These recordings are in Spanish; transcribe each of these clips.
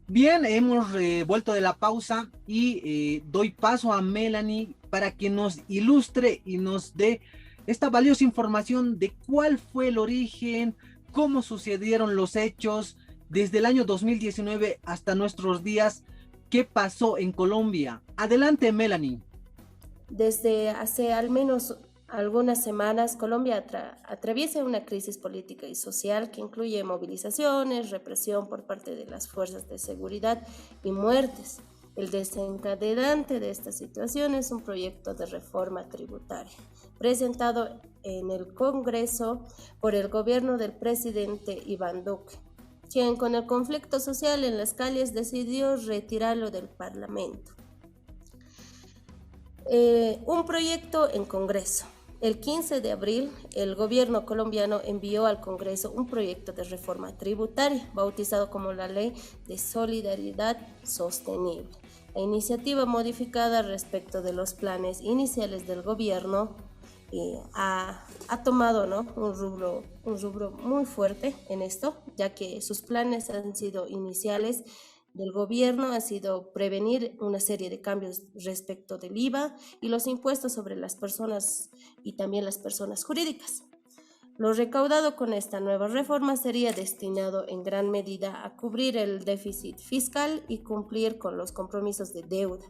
Bien, hemos vuelto de la pausa y doy paso a Melanie para que nos ilustre y nos dé esta valiosa información de cuál fue el origen, cómo sucedieron los hechos desde el año 2019 hasta nuestros días, qué pasó en Colombia. Adelante, Melanie. Desde hace al menos algunas semanas, Colombia atraviesa una crisis política y social que incluye movilizaciones, represión por parte de las fuerzas de seguridad y muertes. El desencadenante de esta situación es un proyecto de reforma tributaria presentado en el Congreso por el gobierno del presidente Iván Duque, quien con el conflicto social en las calles decidió retirarlo del Parlamento. Un proyecto en Congreso. El 15 de abril, el gobierno colombiano envió al Congreso un proyecto de reforma tributaria, bautizado como la Ley de Solidaridad Sostenible. La iniciativa modificada respecto de los planes iniciales del gobierno ha tomado, ¿no?, un rubro muy fuerte en esto, ya que sus planes han sido iniciales del gobierno ha sido prevenir una serie de cambios respecto del IVA y los impuestos sobre las personas y también las personas jurídicas. Lo recaudado con esta nueva reforma sería destinado en gran medida a cubrir el déficit fiscal y cumplir con los compromisos de deuda,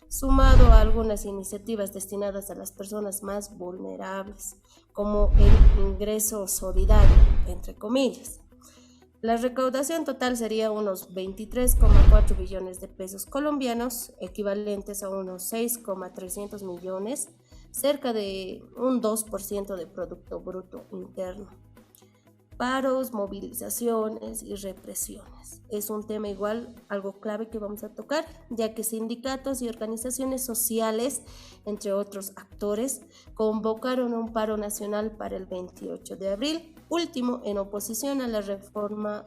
sumado a algunas iniciativas destinadas a las personas más vulnerables, como el ingreso solidario, entre comillas. La recaudación total sería unos 23,4 billones de pesos colombianos, equivalentes a unos 6,300 millones, cerca de un 2% de Producto Bruto Interno. Paros, movilizaciones y represiones. Es un tema igual, algo clave que vamos a tocar, ya que sindicatos y organizaciones sociales, entre otros actores, convocaron un paro nacional para el 28 de abril, último en oposición a la reforma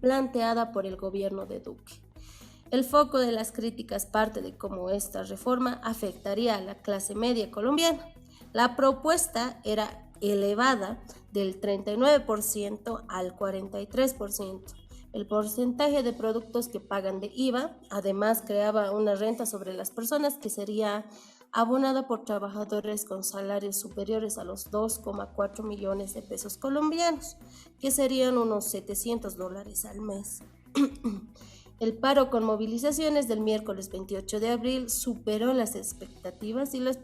planteada por el gobierno de Duque. El foco de las críticas parte de cómo esta reforma afectaría a la clase media colombiana. La propuesta era elevada del 39% al 43%. El porcentaje de productos que pagan de IVA, además, creaba una renta sobre las personas que sería abonada por trabajadores con salarios superiores a los 2,4 millones de pesos colombianos, que serían unos $700 al mes. El paro con movilizaciones del miércoles 28 de abril superó las expectativas y las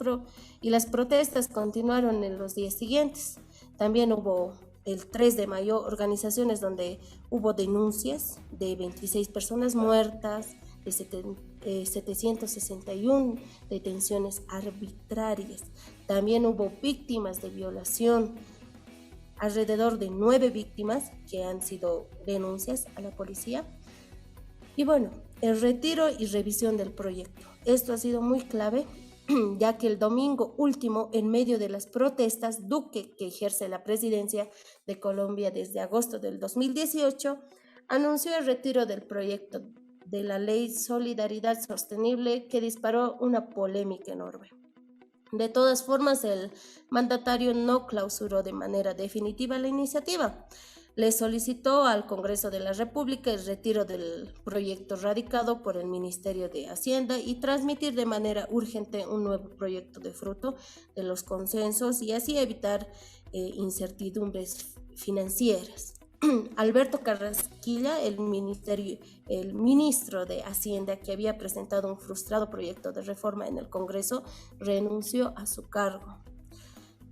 protestas continuaron en los días siguientes. También hubo el 3 de mayo organizaciones donde hubo denuncias de 26 personas muertas, de 761 detenciones arbitrarias. También hubo víctimas de violación, alrededor de 9 víctimas que han sido denuncias a la policía. Y bueno, el retiro y revisión del proyecto. Esto ha sido muy clave, ya que el domingo último, en medio de las protestas, Duque, que ejerce la presidencia de Colombia desde agosto del 2018, anunció el retiro del proyecto de la Ley Solidaridad Sostenible, que disparó una polémica enorme. De todas formas, el mandatario no clausuró de manera definitiva la iniciativa. Le solicitó al Congreso de la República el retiro del proyecto radicado por el Ministerio de Hacienda y transmitir de manera urgente un nuevo proyecto de fruto de los consensos y así evitar incertidumbres financieras. Alberto Carrasquilla, el ministro de Hacienda, que había presentado un frustrado proyecto de reforma en el Congreso, renunció a su cargo.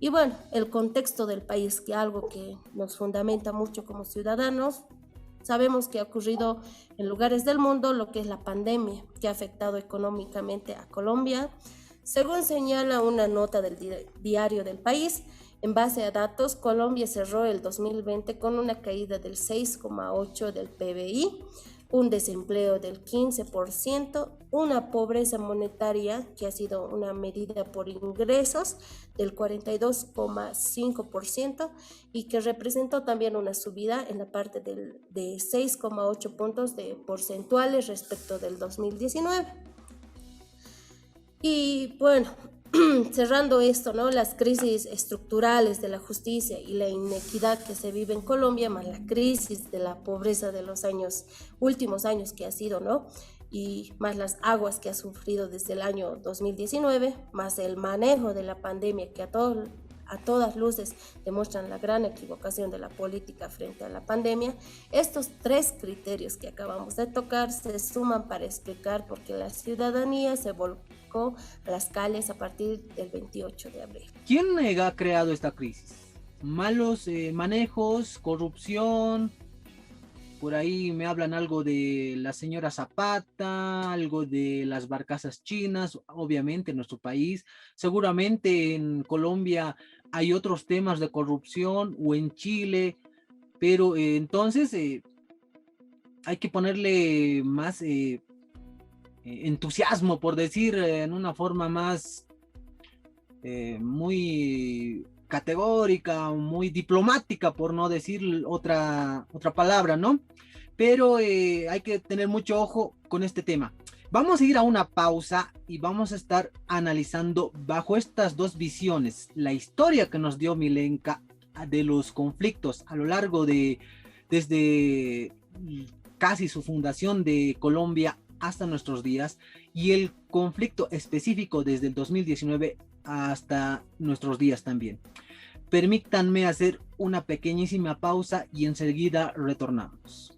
Y bueno, el contexto del país, que algo que nos fundamenta mucho como ciudadanos, sabemos que ha ocurrido en lugares del mundo lo que es la pandemia, que ha afectado económicamente a Colombia. Según señala una nota del diario del país, en base a datos, Colombia cerró el 2020 con una caída del 6,8% del PBI, un desempleo del 15%, una pobreza monetaria que ha sido una medida por ingresos del 42,5% y que representó también una subida en la parte de 6,8 puntos de porcentuales respecto del 2019. Y bueno, cerrando esto, ¿no? Las crisis estructurales de la justicia y la inequidad que se vive en Colombia, más la crisis de la pobreza de los últimos años que ha sido, ¿no? Y más las aguas que ha sufrido desde el año 2019, más el manejo de la pandemia que a todas luces demuestran la gran equivocación de la política frente a la pandemia. Estos tres criterios que acabamos de tocar se suman para explicar por qué la ciudadanía se volcó a las calles a partir del 28 de abril. ¿Quién ha creado esta crisis? ¿Malos manejos, corrupción? Por ahí me hablan algo de la señora Zapata, algo de las barcazas chinas, obviamente en nuestro país. Seguramente en Colombia hay otros temas de corrupción o en Chile, pero entonces hay que ponerle más entusiasmo, por decir en una forma más muy categórica, muy diplomática, por no decir otra palabra, ¿no? Pero hay que tener mucho ojo con este tema. Vamos a ir a una pausa y vamos a estar analizando bajo estas dos visiones la historia que nos dio Milenka de los conflictos a lo largo de desde casi su fundación de Colombia hasta nuestros días y el conflicto específico desde el 2019 hasta nuestros días también. Permítanme hacer una pequeñísima pausa y enseguida retornamos.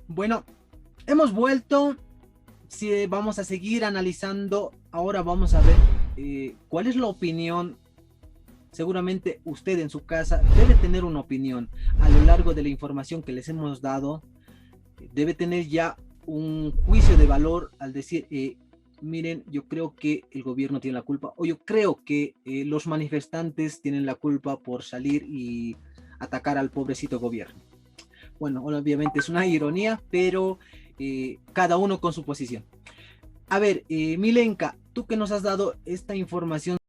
Bueno, hemos vuelto. Sí, vamos a seguir analizando. Ahora vamos a ver cuál es la opinión. Seguramente usted en su casa debe tener una opinión a lo largo de la información que les hemos dado. Debe tener ya un juicio de valor al decir, miren, yo creo que el gobierno tiene la culpa, o yo creo que los manifestantes tienen la culpa por salir y atacar al pobrecito gobierno. Bueno, obviamente es una ironía, pero cada uno con su posición. A ver, Milenka, tú que nos has dado esta información